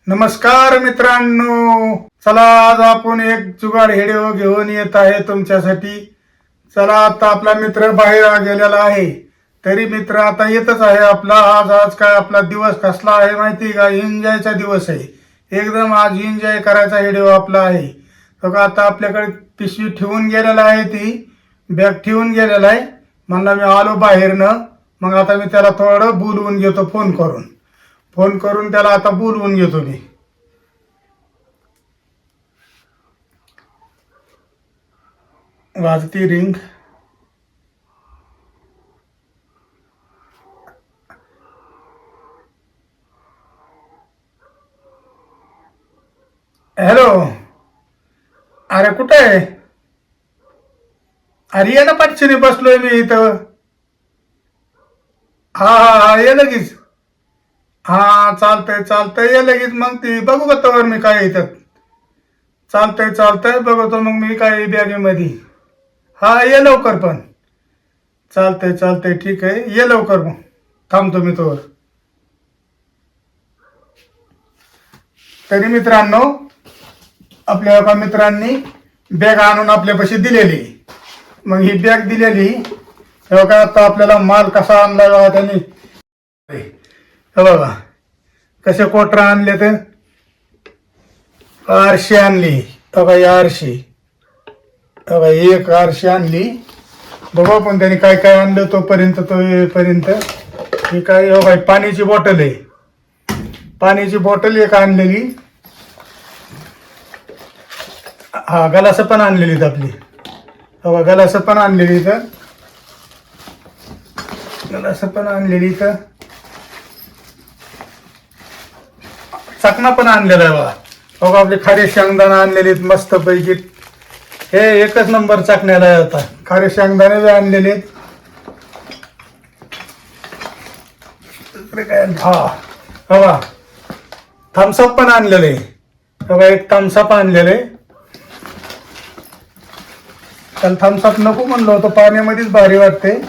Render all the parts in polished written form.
नमस्कार मित्रांनो, चला आज आपण एक जुगाड व्हिडिओ घेऊन येत आहे तुमच्यासाठी. चला आता आपला मित्र बाहेर गेलेला आहे, तरी मित्र आता येतच आहे आपला. आज काय आपला दिवस कसला आहे माहिती का? एन्जॉयचा दिवस आहे. एकदम आज एन्जॉय करायचा व्हिडिओ आपला आहे. बघा आता आपल्याकडे पिशवी ठेवून गेलेला आहे, ती बॅग ठेवून गेलेला आहे. म्हणला मी आलो बाहेरनं, मग आता मी त्याला थोडं बोलवून घेतो फोन करून त्याला आता बोलवून घेतो मी. वाजती रिंग. हॅलो, अरे कुठे आहे? अरे ये ना पटशीने, बसलोय मी इथं. हा हा हा, ये लगेच. हा चालतंय ये लगेच. मग ती बघू का तवर मी काय येतात. चालतंय बघतो मग मी काय बॅगेमध्ये. हा ये लवकर पण. चालतंय ठीक आहे, ये लवकर मग. थांबतो मी तोवर. तरी मित्रांनो, आपल्या एका मित्रांनी बॅग आणून आपल्यापाशी दिलेली. मग ही बॅग दिलेली, हे बघा आता आपल्याला माल कसा आणला बघा त्यांनी. हे बघा कसे कोटरा आणले, ते आरशी आणली. बघा ही आरशी, बघा एक आरशी आणली. बघा पण त्यांनी काय काय आणलं तो येईपर्यंत. ही काय बघा पाण्याची बॉटल आहे, पाण्याची बॉटल एक आणलेली. हा गलास पण आणलेली आपली. बघा गलास पण आणलेली तर चकना पण आणलेला आहे बघा. बघा आपली खारे शेंगदाणा आणलेली मस्त पैकी. हे एकच नंबर चकण्याला आहे. आता खारे शेंगदाणे बी आणलेले. हा बघा थम्सअप पण आणलेले. बघा एक थम्सअप आणलेले. त्याला थम्सअप नको म्हणलं होतं, पाण्यामध्येच भारी वाटते.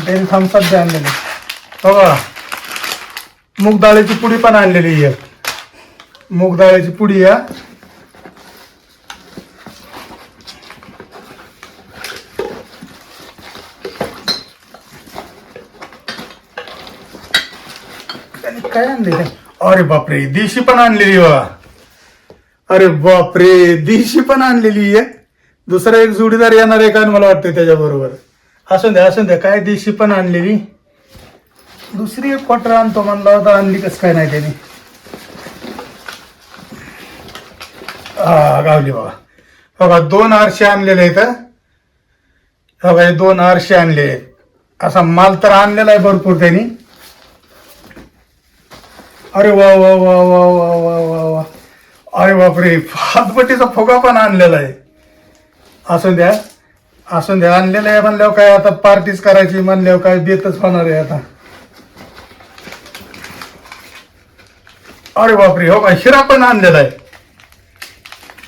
त्यांनी थम्सअप बी आणलेले. बघा मूग डाळीची पुडी पण आणलेली आहे. मूग डाळीची पुडी या. काय आणले? अरे बापरे, देशी पण आणलेली बघा. अरे बापरे, देशी पण आणलेली आहे. दुसरा एक जोडीदार येणार आहे का मला वाटतं त्याच्याबरोबर. असून द्या काय देशी पण आणलेली. दुसरी एक क्वार्टर आणतो म्हणला होता, आणली कसं काय नाही त्याने. हा गावली बघा. बघा दोन आरशे आणलेले आहेत. बघा हे दोन आरशे आणले. असा माल तर आणलेला आहे भरपूर त्यांनी. अरे वा वा वा वा वा वा वा वा. अरे बापरे, हातभट्टीचा फुगा पण आणलेला आहे. असून द्या आणलेलं आहे म्हणल्यावर काय आता पार्टीच करायची म्हणल्यावर काय बेतच होणार आहे आता. अरे बापरे, हो का हिरा पण आणलेला आहे.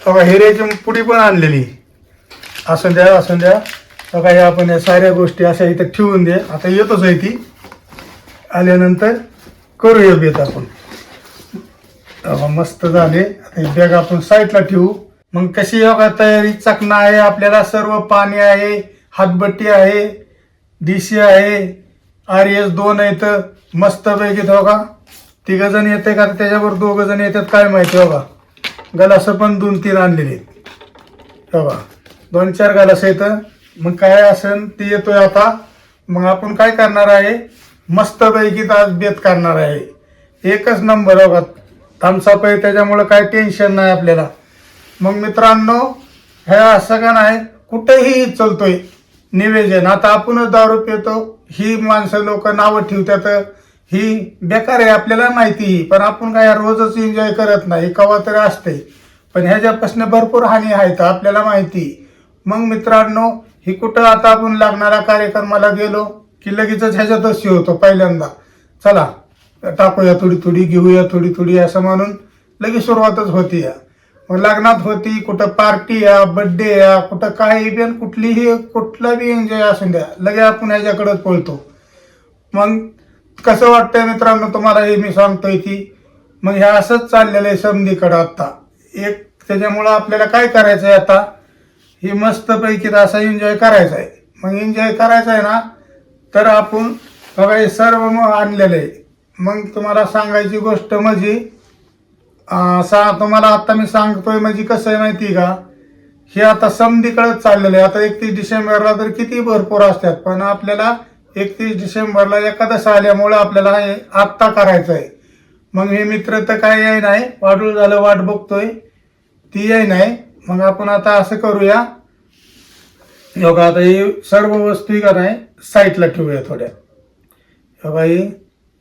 हो का हिऱ्याची पुडी पण आणलेली. असून द्या हो का. आपण या साऱ्या गोष्टी अशा इथं ठेवून दे. आता येतोच आहे ती, आल्यानंतर करूया बेत आपण. मस्त झाले. आता ही बॅग आपण साईडला ठेवू. मग कशी योगा तयारी. चकना आहे आपल्याला, सर्व पाणी आहे, हातबट्टी आहे, देशी आहे, RS 2 आहेत. मस्त पैकी बघा. 3 जण येते का त्याच्यावर 2 जण येतात काय माहिती. बघा गलास पण 2-3 आणलेले बघा. 2-4 गलास येत. मग काय असेल ते येतोय आता. मग आपण काय करणार आहे, मस्त पैकी आज बेत करणार आहे. एकच नंबर बघा. थम्सअप आहे त्याच्यामुळे काय टेन्शन नाही आपल्याला. मग मित्रांनो, हे असं का नाही, कुठेही चलतोय निवेदन. आता आपणच दारू पितो, ही माणसं लोक नावं ठेवतात, ही बेकार आहे आपल्याला माहिती. पण आपण काय रोजच एन्जॉय करत नाही, कवा तरी असते. पण ह्याच्यापासून भरपूर हानी आहेत आपल्याला माहिती. मग मित्रांनो, ही कुठं आता आपण लागणाऱ्या कार्यक्रमाला गेलो की लगेचच ह्याच्यातच होतो पहिल्यांदा. चला टाकूया थोडी घेऊया थोडी असं म्हणून लगेच सुरुवातच होती. मग लग्नात होती, कुठं पार्टी या, बर्थडे या, कुठं काही बी, कुठला बी एन्जॉय असून द्या, लगे आपण ह्याच्याकडेच पळतो. मग कसं वाटतंय मित्रांनो तुम्हाला हे मी सांगतोय की मग हे असंच चाललेलं आहे समधीकडं आता एक. त्याच्यामुळं आपल्याला काय करायचं आहे आता, ही मस्तपैकी असा एन्जॉय करायचा आहे. मग एन्जॉय करायचा आहे ना, तर आपण बघा हे सर्व मग आणलेलं आहे. मग तुम्हाला सांगायची गोष्ट म्हणजे तुम्हाला आता मी सांगतोय म्हणजे कसं आहे माहिती आहे का, हे आता समधीकडेच चाललेलं आहे. आता 31 डिसेंबरला तर किती भरपूर असतात, पण आपल्याला 31 डिसेंबरला एकादश आल्यामुळं आपल्याला हे आत्ता करायचं आहे. मग हे मित्र तर काय आहे नाही, वाढूळ झालं वाट बघतोय ती आहे नाही. मग आपण आता असं करूया, बघा आता ही सर्व वस्तू का नाही साईडला ठेवूया थोड्या. बघा ही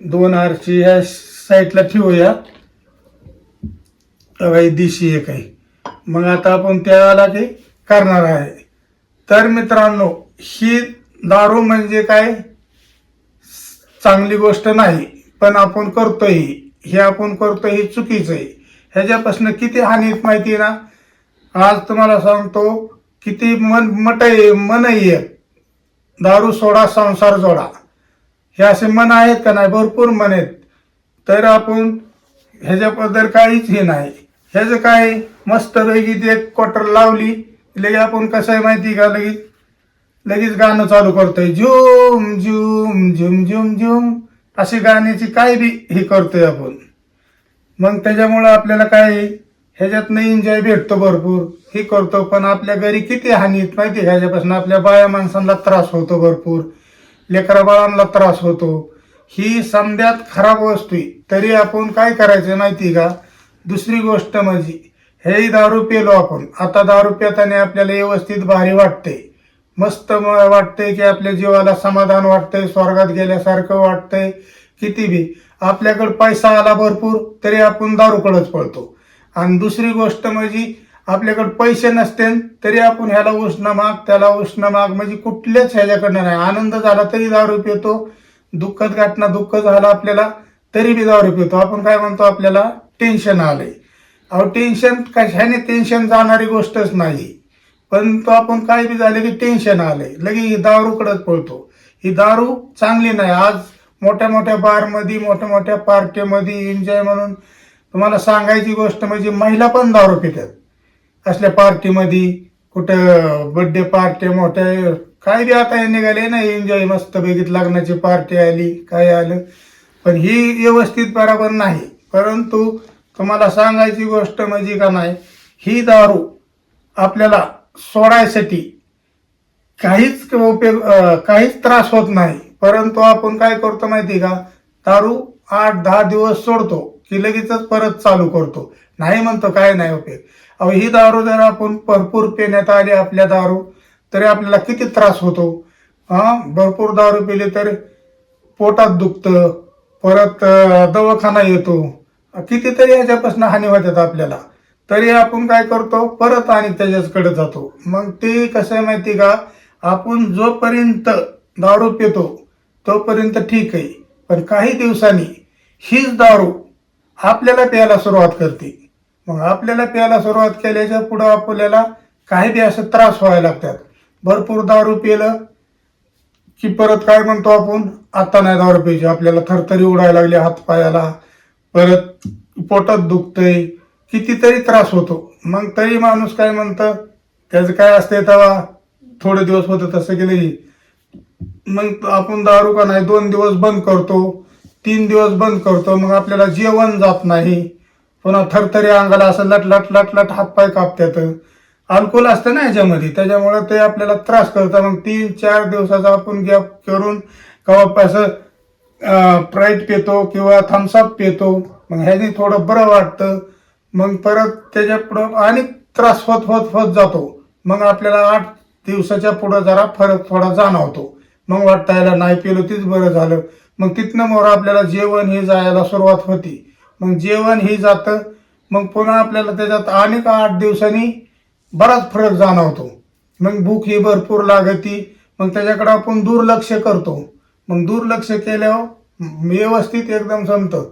2 आरची ह्या साईडला ठेवूया. बघा ही दिशी एक आहे. मग आता आपण त्याला ते करणार आहे. तर मित्रांनो, ही दारू म्हणजे काय चांगली गोष्ट नाही, पण आपण करतोय हे आपण करतोय हे चुकीचं आहे. ह्याच्यापासून किती हानी माहिती आहे ना. आज तुम्हाला सांगतो किती मन आहे, दारू सोडा संसार जोडा, हे असे मन आहेत का नाही, भरपूर मन आहेत. तर आपण ह्याच्याबद्दल काहीच हे नाही. ह्याचं काय मस्तपैकी ते एक क्वार्टर लावली लगे आपण कसं आहे माहिती का, लगेच गाणं चालू करतोय, झुम झुम झुम झुम झुम अशी गाण्याची काय बी हे करतोय आपण. मग त्याच्यामुळं आपल्याला काय ह्याच्यातनं एन्जॉय भेटतो भरपूर हे करतो. पण आपल्या घरी किती हानी आहेत माहिती का, ह्याच्यापासून आपल्या बाया माणसांना त्रास होतो भरपूर, लेकरा बाळांना त्रास होतो. ही समध्यात खराब वस्तू आहे. तरी आपण काय करायचं माहिती का, दुसरी गोष्ट म्हणजे हे दारू पेलो आपण, आता दारू पिताना आपल्याला व्यवस्थित भारी वाटते, मस्त वाटतंय की आपल्या जीवाला समाधान वाटतंय, स्वर्गात गेल्यासारखं वाटतंय. किती बी आपल्याकडे पैसा आला भरपूर तरी आपण दारूकडेच पळतो. आणि दुसरी गोष्ट म्हणजे आपल्याकडे पैसे नसते तरी आपण ह्याला उष्ण माग त्याला उष्ण माग, म्हणजे कुठल्याच ह्याच्याकडनं नाही. आनंद झाला तरी दारू पितो, दुःखद घटना दुःख झालं आपल्याला तरी बी दारू पितो. आपण काय म्हणतो, आपल्याला टेन्शन आलंय. अहो टेन्शन कशाने, टेन्शन जाणारी गोष्टच नाही. पण तो आपण काय बी झाले की टेन्शन आलंय लगे ही दारूकडेच पळतो. ही दारू चांगली नाही. आज मोठ्या मोठ्या बारमध्ये मोठ्या मोठ्या पार्टीमध्ये एन्जॉय म्हणून तुम्हाला सांगायची गोष्ट म्हणजे महिला पण दारू पितात असल्या पार्टीमध्ये. कुठं बर्थडे पार्टी मोठ्या काय बी आता हे निघाले ना एन्जॉय, मस्त बेगीत लग्नाची पार्टी आली काय आलं, पण ही व्यवस्थित बरोबर नाही. परंतु तुम्हाला सांगायची गोष्ट म्हणजे का नाही, ही दारू आपल्याला सोडायसाठी काहीच उपयोग काहीच त्रास होत नाही. परंतु आपण काय करतो माहिती का, दारू 8-10 दिवस सोडतो की लगेचच परत चालू करतो, नाही म्हणतो काय नाही उपयोग. अहो ही दारू जर आपण भरपूर पिण्यात आली आपल्या दारू तरी आपल्याला किती त्रास होतो. भरपूर दारू पिली तर पोटात दुखतं, परत दवाखाना येतो, कितीतरी ह्याच्यापासून हानी होतात आपल्याला. तरी आपण काय करतो, परत आणि त्याच्याकडे जातो. मग ते कसं आहे माहिती का, आपण जोपर्यंत दारू पितो तोपर्यंत ठीक आहे, पण काही दिवसांनी हीच दारू आपल्याला प्यायला सुरुवात करते. मग आपल्याला प्यायला सुरुवात केल्याच्या पुढं आपल्याला काही बी असं त्रास व्हायला लागतात. भरपूर दारू पिलं की परत काय म्हणतो आपण, आता नाही दारू प्यायची, आपल्याला थरथरी उडायला लागली हातपायाला, परत पोटात दुखतंय, कितीतरी त्रास होतो. मग तरी माणूस काय म्हणतं, त्याचं काय असतंय तेव्हा थोडे दिवस होतं तसं केलं, मग आपण दारू का नाही 2 दिवस बंद करतो, 3 दिवस बंद करतो, मग आपल्याला जेवण जात नाही, पुन्हा थरथरी अंगाला असं लट लट लट हातपाय कापतात. अल्कोहोल असतं ना ह्याच्यामध्ये, त्याच्यामुळे ते आपल्याला त्रास करतं. मग 3-4 दिवसाचा आपण गॅप करून कवा असं स्प्राईट पितो किंवा थम्सअप पितो, मग ह्याने थोडं बरं वाटतं. मग परत त्याच्या पुढं आणि त्रास होत होत होत जातो. मग आपल्याला 8 दिवसाच्या पुढं जरा फरक थोडा जाणवतो. मग वाटतं याला नाही पिलो तीच बरं झालं. मग तिथनं मोर आपल्याला जेवण ही जायला सुरुवात होती. मग जेवण ही जातं, मग पुन्हा आपल्याला त्याच्यात अनेक 8 दिवसांनी बराच फरक जाणवतो. मग भूक ही भरपूर लागती, मग त्याच्याकडे आपण दुर्लक्ष करतो. मग दुर्लक्ष केल्यावर व्यवस्थित एकदम संपतं.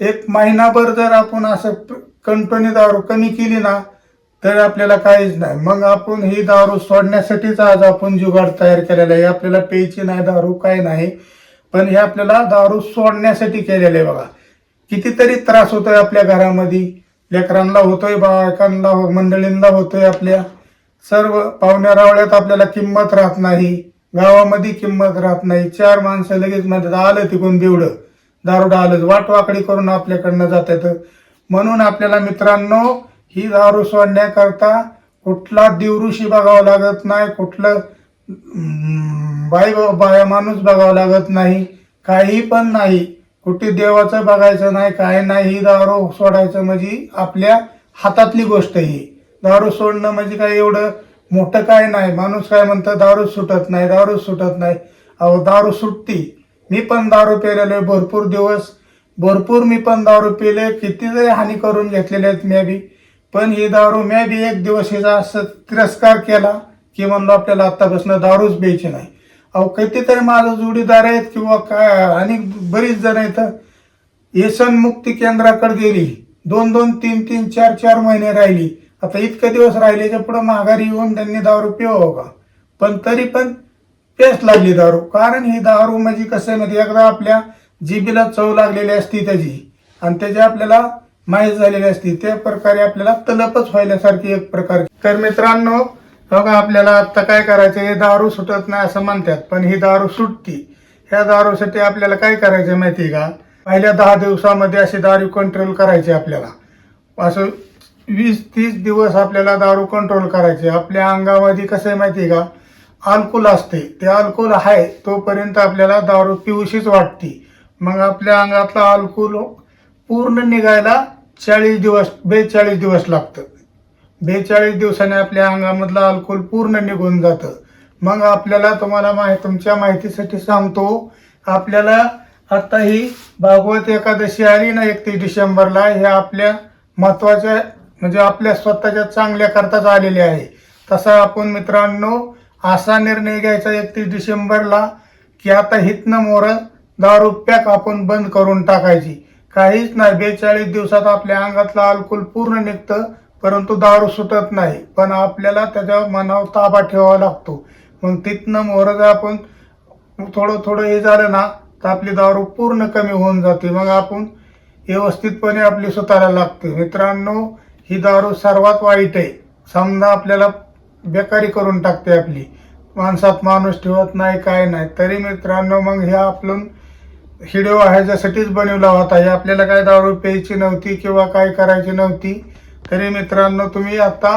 1 महिनाभर जर आपण असं कंटिन्यू दारू कमी केली ना तर आपल्याला काहीच नाही. मग आपण ही दारू सोडण्यासाठीच आज आपण जुगाड तयार केलेला आहे. आपल्याला प्यायची नाही दारू काय नाही, पण हे आपल्याला दारू सोडण्यासाठी केलेलं आहे. बघा कितीतरी त्रास होतोय आपल्या घरामध्ये, लेकरांना होतोय, बायकांना मंडळींना होतोय, आपल्या सर्व पाहुण्या रावळ्यात आपल्याला किंमत राहत नाही, गावामध्ये किंमत राहत नाही. चार माणसं लगेच म्हणतात आलं तिकडून देवडं दारुडा आलं, वाटवाकडी करून आपल्याकडनं जात येतं. म्हणून आपल्याला मित्रांनो ही दारू सोडण्याकरता कुठला दिवऋषी बघावा लागत नाही, कुठलं बाया माणूस बघावा लागत नाही, काही पण नाही, कुठे देवाचं बघायचं नाही, काय नाही. ही दारू सोडायचं म्हणजे आपल्या हातातली गोष्ट. ही दारू सोडणं म्हणजे काय एवढं मोठं काय नाही. माणूस काय म्हणतं दारू सुटत नाही, दारू सुटत नाही. अहो दारू सुटती. मी पण दारू प्यायलेलो भरपूर दिवस, मी पण दारू पिले, कितीतरी हानी करून घेतलेल्या आहेत म्या बी. पण ही दारू म्या बी एक दिवस हिचा असं तिरस्कार केला की म्हणलो आपल्याला आत्तापासून दारूच प्यायची नाही. अहो कितीतरी माझं जोडीदार आहेत किंवा काय आणि बरीच जण आहेत व्यसन मुक्ती केंद्राकडे गेली, 2-2, 3-3, 4-4 महिने राहिली. आता इतके दिवस राहिल्याच्या पुढे माघारी येऊन त्यांनी दारू पिवावं का? पण तरी पण पेस लागली दारू. कारण ही दारू म्हणजे कसं आहे म्हणजे एकदा आपल्या जिभेला चव लागलेली असती त्याची आणि त्याची आपल्याला माहीत झालेली असती, त्या प्रकारे आपल्याला तलपच व्हायल्यासारखी एक प्रकार. तर मित्रांनो बघा आपल्याला आता काय करायचं, हे दारू सुटत नाही असं म्हणतात, पण ही दारू सुटती. ह्या दारूसाठी आपल्याला काय करायचं माहिती का? पहिल्या 10 दिवसामध्ये अशी दारू कंट्रोल करायची आपल्याला. असं 20-30 दिवस आपल्याला दारू कंट्रोल करायची. आपल्या अंगामध्ये कसं आहे माहिती का, अल्कोहोल असते, ते अल्कोहोल आहे तोपर्यंत आपल्याला दारू पिऊशीच वाटते. मग आपल्या अंगातला अल्कोहोल पूर्ण निघायला 42 दिवस लागतं. 42 दिवसाने आपल्या अंगामधलं अल्कोहोल पूर्ण निघून जातं. मग आपल्याला तुमच्या माहितीसाठी सांगतो, आपल्याला आता ही भागवत एकादशी आली ना 31 डिसेंबरला, हे आपल्या महत्वाच्या म्हणजे आपल्या स्वतःच्या चांगल्या करताच आलेले आहे. तसा आपण मित्रांनो असा निर्णय घ्यायचा 31 डिसेंबरला की आता हितनं मोरं दारू पॅक आपण बंद करून टाकायची. काहीच नाही, 42 दिवसात आपल्या अंगातलं अल्कोहोल पूर्ण निघतं, परंतु दारू सुटत नाही. पण आपल्याला त्याच्या मनावर ताबा ठेवावा लागतो. मग तिथनं मोरं जर आपण थोडं हे झालं ना तर आपली दारू पूर्ण कमी होऊन जाते. मग आपण व्यवस्थितपणे आपली स्वतःला लागते. मित्रांनो ही दारू सर्वात वाईट आहे. समजा आपल्याला बेकारी करून टाकते आपली, माणसात माणूस ठेवत नाही, काय नाही. तरी मित्रांनो मग ह्या आपलं व्हिडिओ ह्याच्यासाठीच बनवला होता. हे आपल्याला काय दारू प्यायची नव्हती किंवा काय करायची नव्हती. तरी मित्रांनो तुम्ही आता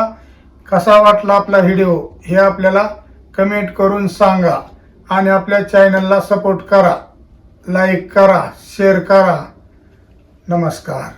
कसा वाटला आपला व्हिडिओ हे आपल्याला कमेंट करून सांगा आणि आपल्या चॅनलला सपोर्ट करा, लाईक करा, शेअर करा. नमस्कार.